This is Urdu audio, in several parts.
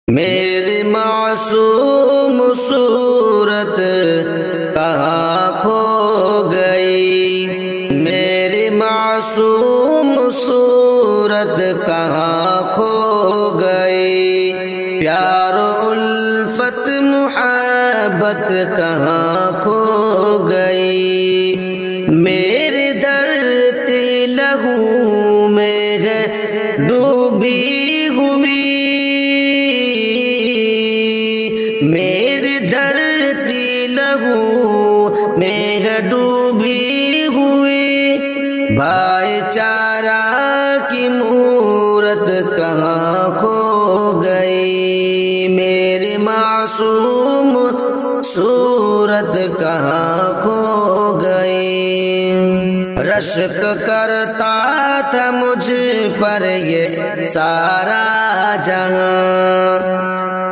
میری معصوم صورت کہاں کھو گئی، میری معصوم صورت کہاں کھو گئی، پیار الفت محبت کہاں کھو گئی، میرے درد لہو میں ہے ڈوبی ہوئی، میرے درد لہو میں ہے ڈوبی ہوئی، بھائی چارہ کی مورت کہاں کھو گئی، میری معصوم صورت کہاں کھو گئی، رشک کرتا تھا مجھ پر یہ سارا جہاں،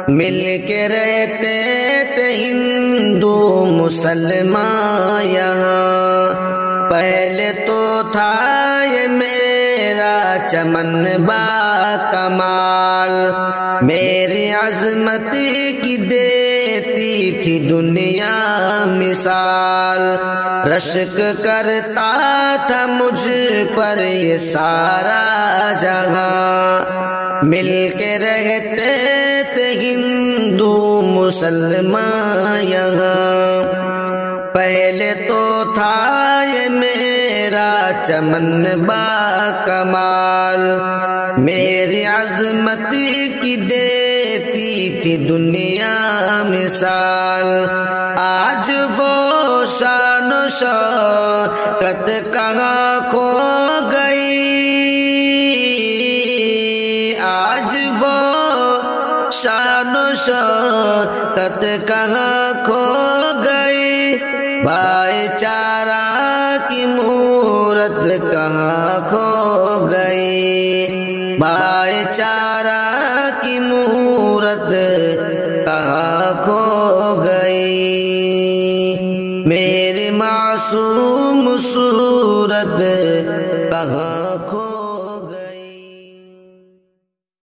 مل کے رہتے تھے ہندو مسلمان یہاں، پہلے تو تھا یہ میرا چمن با کمال، میری عظمت کی دیتی تھی دنیا مثال، رشک کرتا تھا مجھ پر یہ سارا جہاں، مل کے رہتے تھے ہندو مسلمان یہاں، پہلے تو تھا یہ میرا چمن با کمال، میری عظمت کی دیتی تھی دنیا مثال، آج وہ شان و شوکت کہاں کھو گئی، آج وہ شان و شوکت کہاں کھو گئی، بھائی چارہ کی مورت کہاں کھو گئی، بھائی چارہ کی مورت کہاں کھو گئی، میری معصوم صورت کہاں